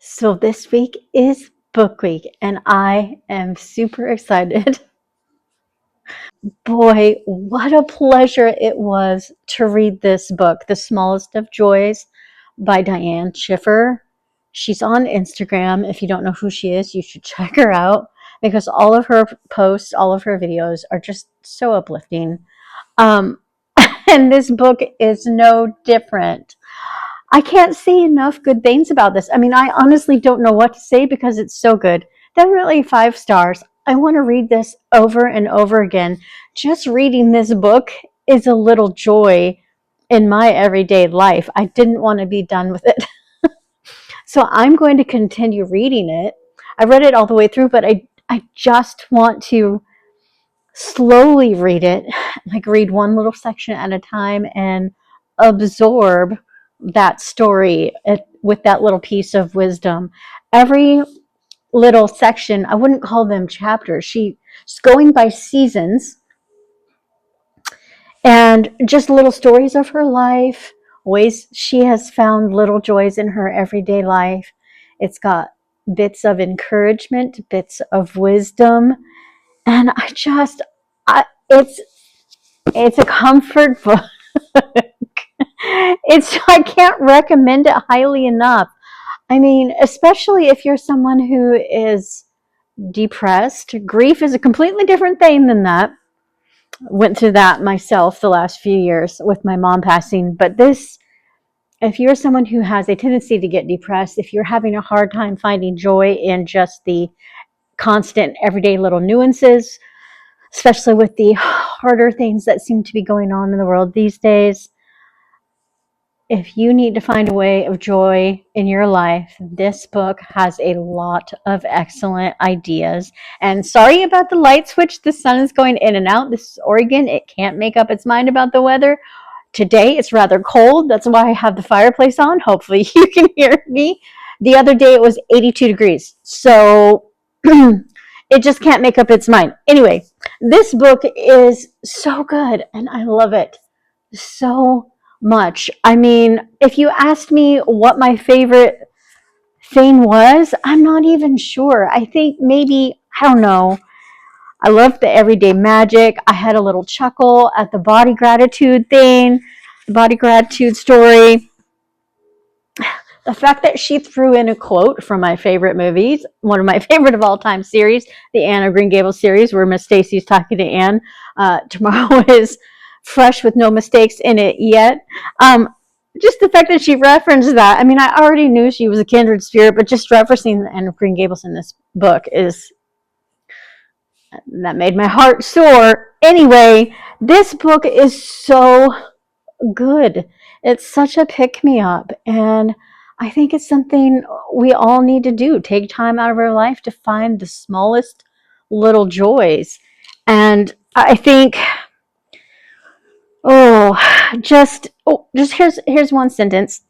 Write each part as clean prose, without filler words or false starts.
So this week is book week, and I am super excited. Boy, what a pleasure it was to read this book, The Smallest of Joys by Diane Shiffer. She's on Instagram. If you don't know who she is, you should check her out because all of her posts, all of her videos are just so uplifting. Um, and this book is no different. I can't say enough good things about this. I mean, I honestly don't know what to say because it's so good. Definitely 5 stars. I want to read this over and over again. Just reading this book is a little joy in my everyday life. I didn't want to be done with it. So I'm going to continue reading it. I read it all the way through, but I just want to slowly read it, like read one little section at a time and absorb that story with that little piece of wisdom. Every little section, I wouldn't call them chapters. She's going by seasons and just little stories of her life, ways she has found little joys in her everyday life. It's got bits of encouragement, bits of wisdom, and it's a comfort book. I can't recommend it highly enough. I mean, especially if you're someone who is depressed. Grief is a completely different thing than that. Went through that myself the last few years with my mom passing. But this, if you're someone who has a tendency to get depressed, if you're having a hard time finding joy in just the constant everyday little nuances, especially with the harder things that seem to be going on in the world these days, if you need to find a way of joy in your life, this book has a lot of excellent ideas. And sorry about the light switch. The sun is going in and out. This is Oregon. It can't make up its mind about the weather. Today it's rather cold. That's why I have the fireplace on. Hopefully you can hear me. The other day it was 82 degrees. So it just can't make up its mind. Anyway, this book is so good and I love it so much. I mean, if you asked me what my favorite thing was, I'm not even sure. I think maybe, I don't know. I loved the everyday magic. I had a little chuckle at the body gratitude thing, the body gratitude story. The fact that she threw in a quote from my favorite movies, one of my favorite of all time series, the Anne of Green Gables series, where Miss Stacy's talking to Anne. Tomorrow is fresh with no mistakes in it yet. Just the fact that she referenced that, I mean, I already knew she was a kindred spirit, but just referencing Anne of Green Gables in this book that made my heart soar. Anyway, this book is so good. It's such a pick me up. And I think it's something we all need to do. Take time out of our life to find the smallest little joys. And I think, just here's one sentence.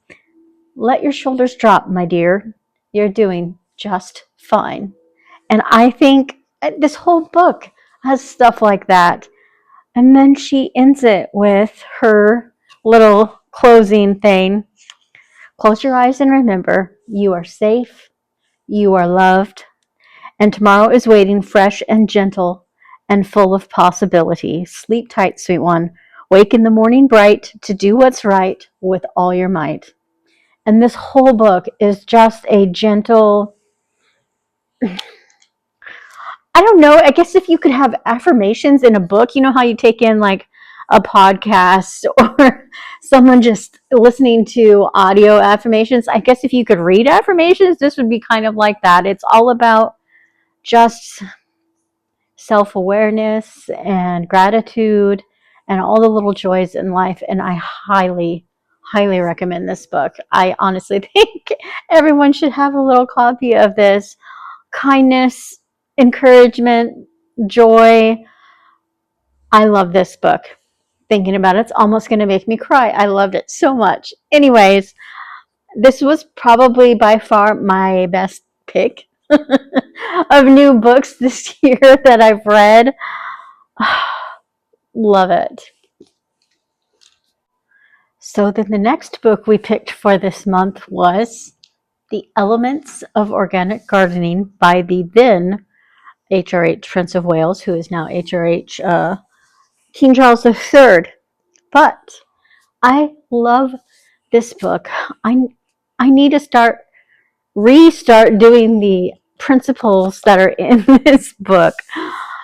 Let your shoulders drop, my dear. You're doing just fine. And I think this whole book has stuff like that. And then she ends it with her little closing thing. Close your eyes and remember, you are safe, you are loved, and tomorrow is waiting fresh and gentle and full of possibility. Sleep tight, sweet one. Wake in the morning bright to do what's right with all your might. And this whole book is just a gentle, I don't know. I guess if you could have affirmations in a book, you know how you take in like a podcast or someone just listening to audio affirmations. I guess if you could read affirmations, this would be kind of like that. It's all about just self awareness and gratitude and all the little joys in life. And I highly, highly recommend this book. I honestly think everyone should have a little copy of this. Kindness, encouragement, joy. I love this book. Thinking about it, it's almost going to make me cry. I loved it so much. Anyways, this was probably by far my best pick of new books this year that I've read. Love it. So then the next book we picked for this month was The Elements of Organic Gardening by the then HRH Prince of Wales, who is now HRH King Charles III. But I love this book. I need to restart doing the principles that are in this book.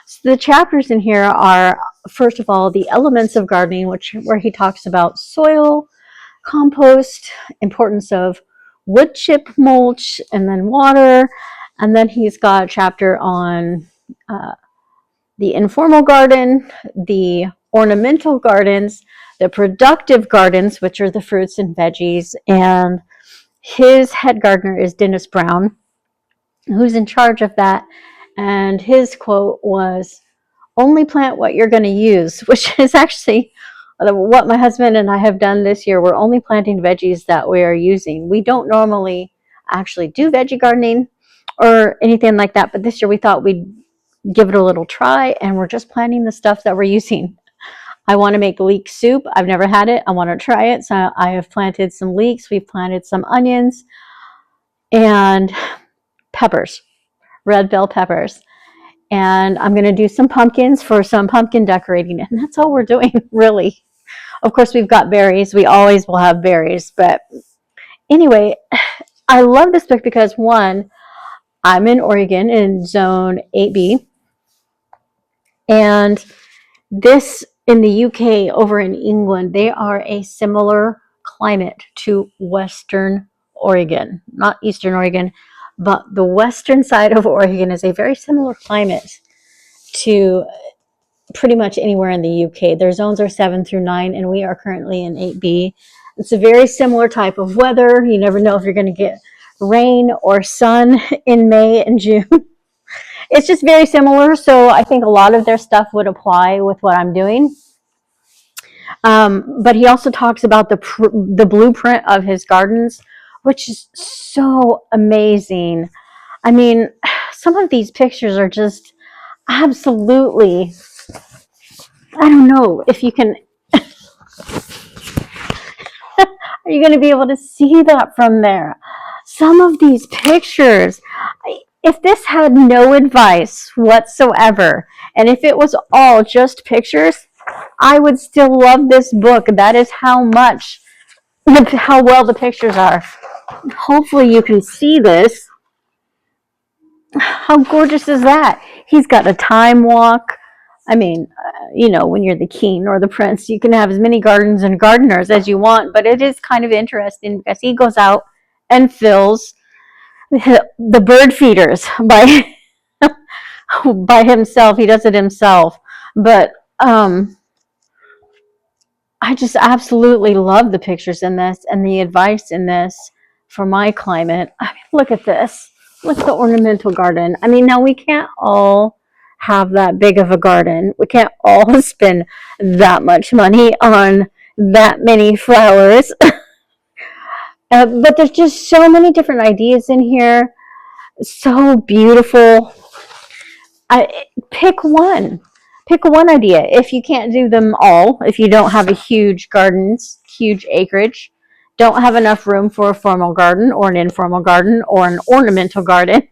So the chapters in here are, first of all, the elements of gardening, where he talks about soil, compost, importance of wood chip mulch, and then water. And then he's got a chapter on the informal garden, the ornamental gardens, the productive gardens, which are the fruits and veggies. And his head gardener is Dennis Brown, who's in charge of that. And his quote was, only plant what you're going to use, which is actually what my husband and I have done this year. We're only planting veggies that we are using. We don't normally actually do veggie gardening or anything like that, but this year we thought we'd give it a little try, and we're just planting the stuff that we're using. I want to make leek soup. I've never had it. I want to try it. So I have planted some leeks. We've planted some onions and peppers, red bell peppers. And I'm going to do some pumpkins for some pumpkin decorating. And that's all we're doing, really. Of course, we've got berries. We always will have berries. But anyway, I love this book because, one, I'm in Oregon in Zone 8B. And this in the UK, over in England, they are a similar climate to Western Oregon. Not Eastern Oregon, but the western side of Oregon is a very similar climate to pretty much anywhere in the UK. Their zones are 7 through 9, and we are currently in 8B. It's a very similar type of weather. You never know if you're going to get rain or sun in May and June. It's just very similar, so I think a lot of their stuff would apply with what I'm doing. But he also talks about the blueprint of his gardens, which is so amazing. I mean, some of these pictures are just absolutely, I don't know if you can, are you going to be able to see that from there? Some of these pictures, if this had no advice whatsoever, and if it was all just pictures, I would still love this book. That is how well the pictures are. Hopefully you can see this. How gorgeous is that? He's got a time walk. I mean, when you're the king or the prince, you can have as many gardens and gardeners as you want, but it is kind of interesting because he goes out and fills the bird feeders by himself. He does it himself. But I just absolutely love the pictures in this and the advice in this for my climate. I mean, look at this. Look at the ornamental garden. I mean, now we can't all have that big of a garden. We can't all spend that much money on that many flowers. But there's just so many different ideas in here. So beautiful. Pick one. Pick one idea. If you can't do them all, if you don't have a huge acreage, don't have enough room for a formal garden or an informal garden or an ornamental garden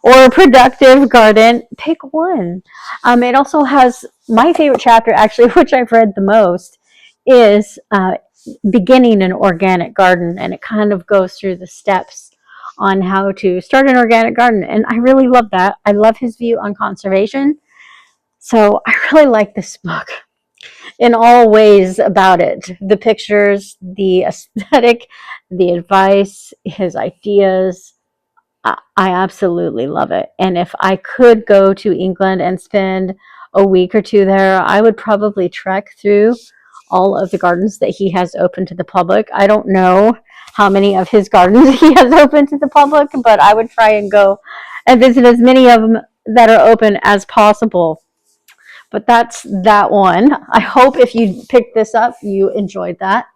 or a productive garden, pick one. It also has my favorite chapter, actually, which I've read the most, is beginning an organic garden, and it kind of goes through the steps on how to start an organic garden, and I really love that. I love his view on conservation, so I really like this book in all ways about it. The pictures, the aesthetic, the advice, his ideas. I absolutely love it. And if I could go to England and spend a week or two there, I would probably trek through all of the gardens that he has open to the public. I don't know how many of his gardens he has open to the public, but I would try and go and visit as many of them that are open as possible. But that's that one. I hope if you picked this up, you enjoyed that.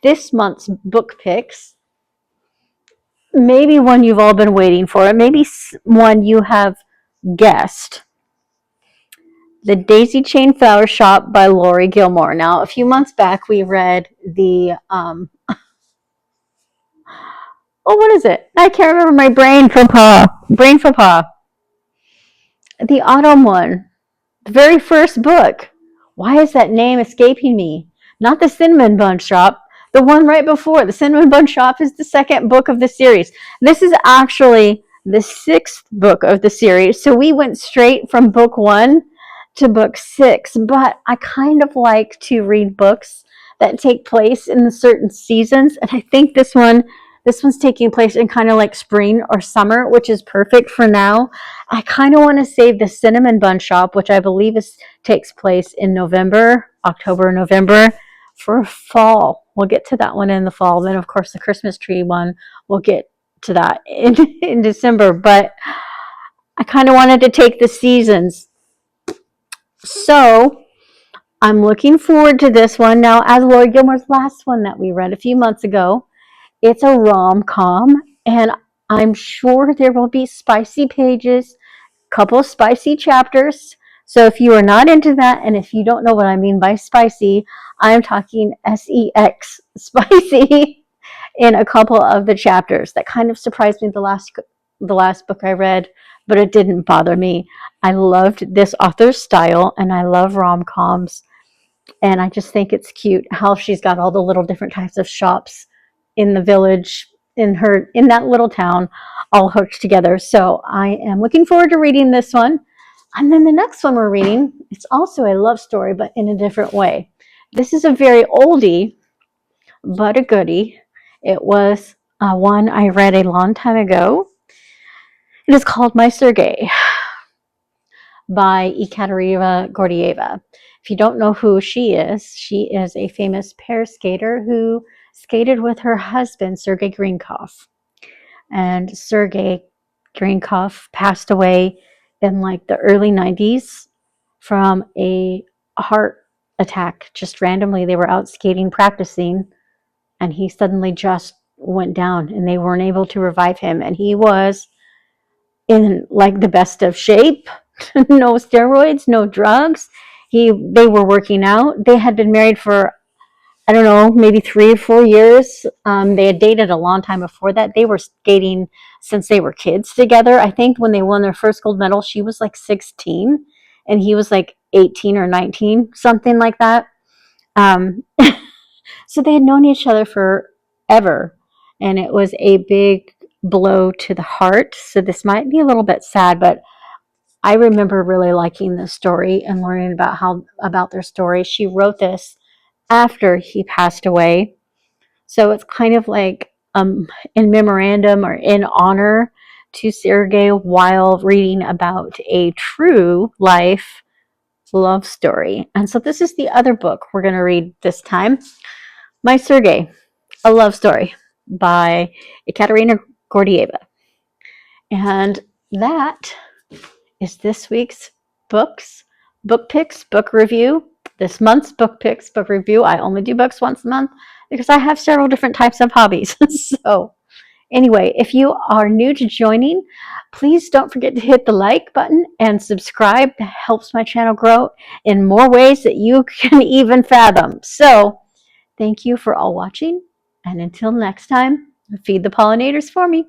This month's book picks, maybe one you've all been waiting for, maybe one you have guessed. The Daisy Chain Flower Shop by Lori Gilmore. Now, a few months back, we read the Oh, what is it? I can't remember. My brain faux pas. Brain faux pas. The autumn one. The very first book. Why is that name escaping me? Not the Cinnamon Bun Shop. The one right before. The Cinnamon Bun Shop is the second book of the series. This is actually the sixth book of the series. So we went straight from book one to book six. But I kind of like to read books that take place in certain seasons. And I think this one's taking place in kind of like spring or summer, which is perfect for now. I kind of want to save the Cinnamon Bun Shop, which I believe takes place in November, October, November, for fall. We'll get to that one in the fall. Then, of course, the Christmas tree one, we'll get to that in December. But I kind of wanted to take the seasons. So I'm looking forward to this one. Now, as Lori Gilmore's last one that we read a few months ago, it's a rom-com, and I'm sure there will be spicy pages, couple of spicy chapters. So if you are not into that, and if you don't know what I mean by spicy, I'm talking sex spicy in a couple of the chapters. That kind of surprised me the last book I read, but it didn't bother me. I loved this author's style, and I love rom-coms, and I just think it's cute how she's got all the little different types of shops in the village, in that little town, all hooked together. So I am looking forward to reading this one. And then the next one we're reading, it's also a love story, but in a different way. This is a very oldie, but a goodie. It was one I read a long time ago. It is called My Sergei by Ekaterina Gordieva. If you don't know who she is a famous pair skater who skated with her husband, Sergei Grinkov. And Sergei Grinkov passed away in like the early 90s from a heart attack. Just randomly, they were out skating, practicing, and he suddenly just went down, and they weren't able to revive him. And he was in like the best of shape, no steroids, no drugs. They were working out. They had been married for, I don't know, maybe 3 or 4 years. They had dated a long time before that. They were skating since they were kids together. I think when they won their first gold medal, she was like 16 and he was like 18 or 19, something like that. Um, so they had known each other forever, and it was a big blow to the heart. So this might be a little bit sad, but I remember really liking this story and learning about their story. She wrote this after he passed away. So it's kind of like in memorandum or in honor to Sergei while reading about a true life love story. And so this is the other book we're going to read this time. My Sergei, a love story by Ekaterina Gordieva. And that is this week's book picks, book review. This month's book picks, book review. I only do books once a month because I have several different types of hobbies. So anyway, if you are new to joining, please don't forget to hit the like button and subscribe. That helps my channel grow in more ways that you can even fathom. So thank you for all watching. And until next time, feed the pollinators for me.